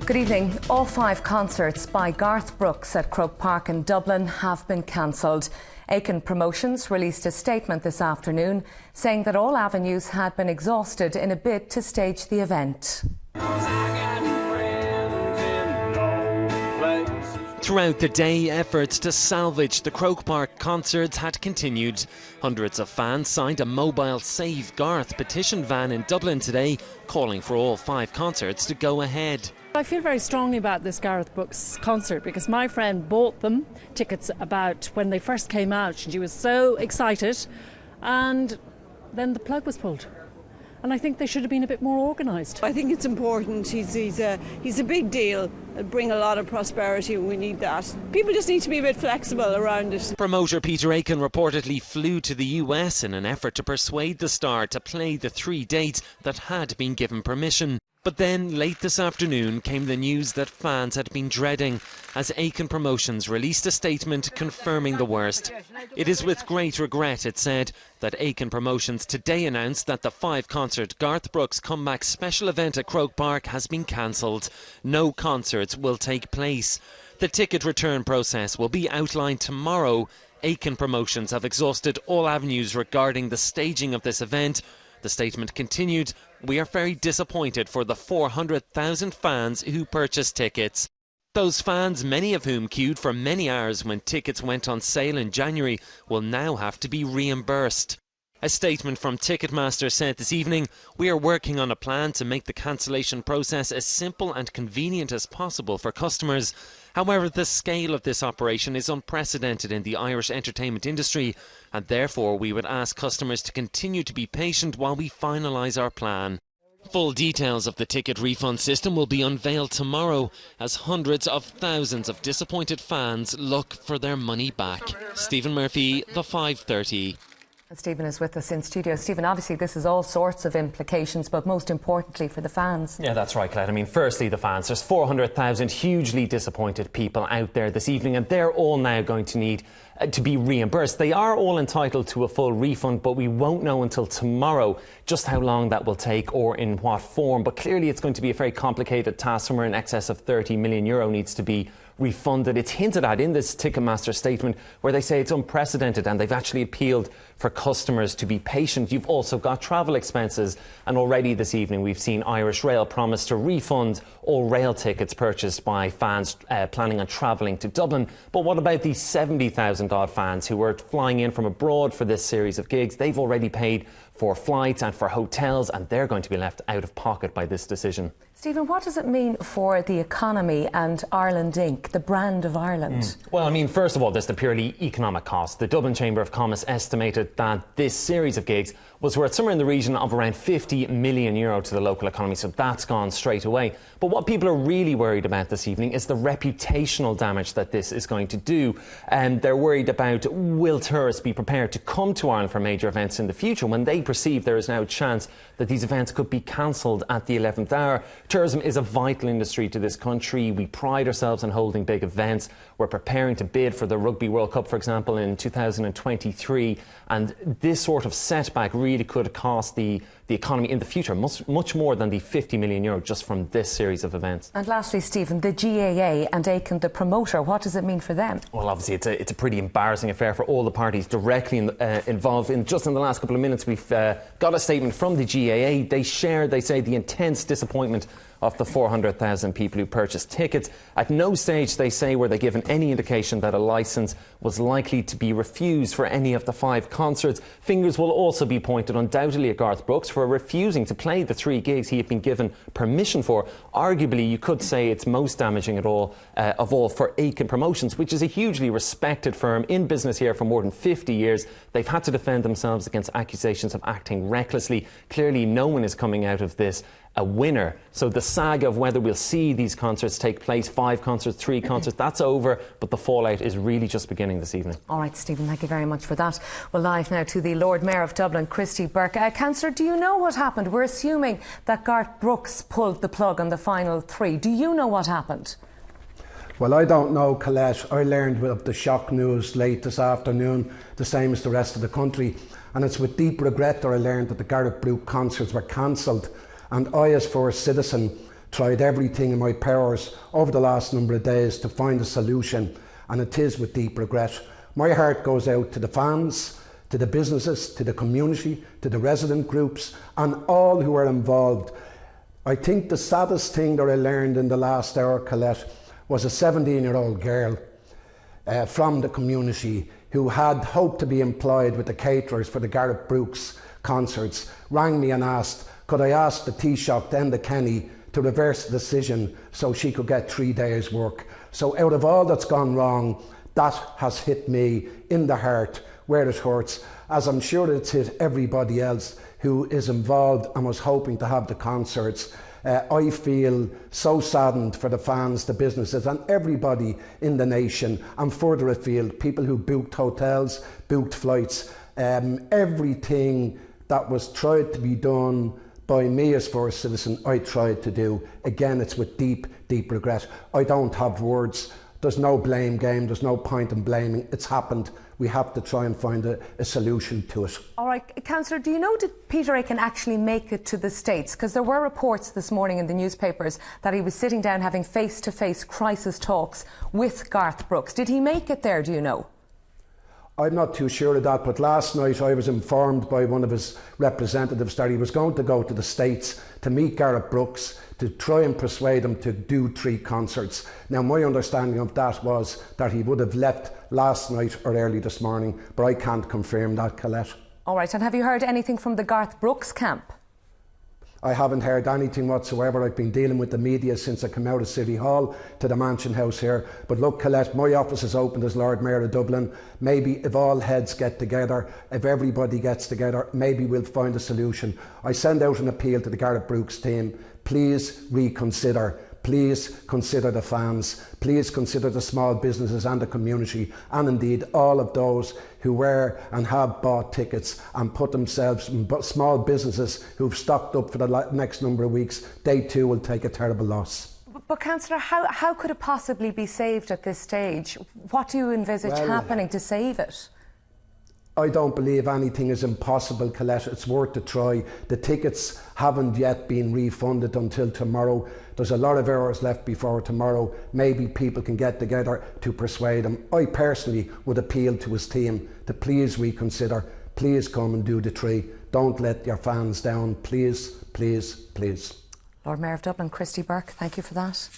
Good evening. All 5 concerts by Garth Brooks at Croke Park in Dublin have been cancelled. Aiken Promotions released a statement this afternoon saying that all avenues had been exhausted in a bid to stage the event. Throughout the day, efforts to salvage the Croke Park concerts had continued. Hundreds of fans signed a mobile Save Garth petition van in Dublin today, calling for all 5 concerts to go ahead. I feel very strongly about this Garth Brooks concert because my friend bought them tickets about when they first came out, and she was so excited, and then the plug was pulled. And I think they should have been a bit more organised. I think it's important. He's a big deal. It'll bring a lot of prosperity. We need that. People just need to be a bit flexible around it. Promoter Peter Aiken reportedly flew to the US in an effort to persuade the star to play the 3 dates that had been given permission. But then, late this afternoon, came the news that fans had been dreading as Aiken Promotions released a statement confirming the worst. It is with great regret, it said, that Aiken Promotions today announced that the 5-concert Garth Brooks comeback special event at Croke Park has been cancelled. No concerts will take place. The ticket return process will be outlined tomorrow. Aiken Promotions have exhausted all avenues regarding the staging of this event. The statement continued, "We are very disappointed for the 400,000 fans who purchased tickets. Those fans, many of whom queued for many hours when tickets went on sale in January, will now have to be reimbursed." A statement from Ticketmaster said this evening, "We are working on a plan to make the cancellation process as simple and convenient as possible for customers. However, the scale of this operation is unprecedented in the Irish entertainment industry, and therefore we would ask customers to continue to be patient while we finalise our plan." Full details of the ticket refund system will be unveiled tomorrow as hundreds of thousands of disappointed fans look for their money back. Stephen Murphy, The 5:30. Stephen is with us in studio. Stephen, obviously this has all sorts of implications, but most importantly for the fans. Yeah, that's right, Colette. I mean, firstly, the fans. There's 400,000 hugely disappointed people out there this evening, and they're all now going to need to be reimbursed. They are all entitled to a full refund, but we won't know until tomorrow just how long that will take or in what form. But clearly it's going to be a very complicated task. Somewhere in excess of €30 million needs to be refunded. It's hinted at in this Ticketmaster statement where they say it's unprecedented, and they've actually appealed for customers to be patient. You've also got travel expenses, and already this evening we've seen Irish Rail promise to refund all rail tickets purchased by fans planning on travelling to Dublin. But what about these 70,000 odd fans who were flying in from abroad for this series of gigs? They've already paid for flights and for hotels, and they're going to be left out of pocket by this decision. Stephen, what does it mean for the economy and Ireland Inc., the brand of Ireland? Well, I mean, first of all, there's the purely economic cost. The Dublin Chamber of Commerce estimated that this series of gigs was worth somewhere in the region of around €50 million to the local economy, so that's gone straight away. But what people are really worried about this evening is the reputational damage that this is going to do. And they're worried about, will tourists be prepared to come to Ireland for major events in the future when they perceive there is now a chance that these events could be cancelled at the 11th hour. Tourism is a vital industry to this country. We pride ourselves on holding big events. We're preparing to bid for the Rugby World Cup, for example, in 2023. And this sort of setback really could cost the economy in the future much more than the €50 million just from this series of events. And lastly, Stephen, the GAA and Aiken, the promoter, what does it mean for them? Well, obviously it's a pretty embarrassing affair for all the parties directly involved. Just in the last couple of minutes we've got a statement from the GAA. They say, the intense disappointment of the 400,000 people who purchased tickets. At no stage, they say, were they given any indication that a licence was likely to be refused for any of the 5 concerts. Fingers will also be pointed undoubtedly at Garth Brooks for refusing to play the 3 gigs he had been given permission for. Arguably, you could say it's most damaging of all for Aiken Promotions, which is a hugely respected firm in business here for more than 50 years. They've had to defend themselves against accusations of acting recklessly. Clearly, no one is coming out of this a winner. So the saga of whether we'll see these concerts take place, 5 concerts, 3 concerts, that's over, but the fallout is really just beginning this evening. All right, Stephen, thank you very much for that. Well, live now to the Lord Mayor of Dublin, Christy Burke. Councillor, do you know what happened? We're assuming that Garth Brooks pulled the plug on the final 3. Do you know what happened? Well, I don't know, Colette. I learned of the shock news late this afternoon, the same as the rest of the country. And it's with deep regret that I learned that the Garth Brooks concerts were cancelled. And I, as first citizen, tried everything in my powers over the last number of days to find a solution, and it is with deep regret. My heart goes out to the fans, to the businesses, to the community, to the resident groups, and all who are involved. I think the saddest thing that I learned in the last hour, Colette, was a 17-year-old girl from the community who had hoped to be employed with the caterers for the Garth Brooks concerts, rang me and asked, could I ask the Taoiseach, then the Kenny, to reverse the decision so she could get 3 days' work. So out of all that's gone wrong, that has hit me in the heart where it hurts, as I'm sure it's hit everybody else who is involved and was hoping to have the concerts. I feel so saddened for the fans, the businesses and everybody in the nation, and further afield, people who booked hotels, booked flights, everything that was tried to be done by me as first citizen, I tried to do. Again, it's with deep, deep regret. I don't have words. There's no blame game. There's no point in blaming. It's happened. We have to try and find a solution to it. All right, Councillor, do you know, did Peter Aiken actually make it to the States? Because there were reports this morning in the newspapers that he was sitting down having face-to-face crisis talks with Garth Brooks. Did he make it there, do you know? I'm not too sure of that, but last night I was informed by one of his representatives that he was going to go to the States to meet Garth Brooks to try and persuade him to do 3 concerts. Now, my understanding of that was that he would have left last night or early this morning, but I can't confirm that, Colette. All right, and have you heard anything from the Garth Brooks camp? I haven't heard anything whatsoever. I've been dealing with the media since I came out of City Hall to the Mansion House here. But look, Colette, my office is open as Lord Mayor of Dublin. Maybe if all heads get together, if everybody gets together, maybe we'll find a solution. I send out an appeal to the Garth Brooks team. Please reconsider. Please consider the fans. Please consider the small businesses and the community, and indeed all of those who were and have bought tickets and put themselves in small businesses who've stocked up for the next number of weeks. They too will take a terrible loss. But Councillor, how could it possibly be saved at this stage? What do you envisage happening to save it? I don't believe anything is impossible, Colette. It's worth a try. The tickets haven't yet been refunded until tomorrow. There's a lot of hours left before tomorrow. Maybe people can get together to persuade him. I personally would appeal to his team to please reconsider. Please come and do the 3. Don't let your fans down. Please, please, please. Lord Mayor of Dublin, Christy Burke, thank you for that.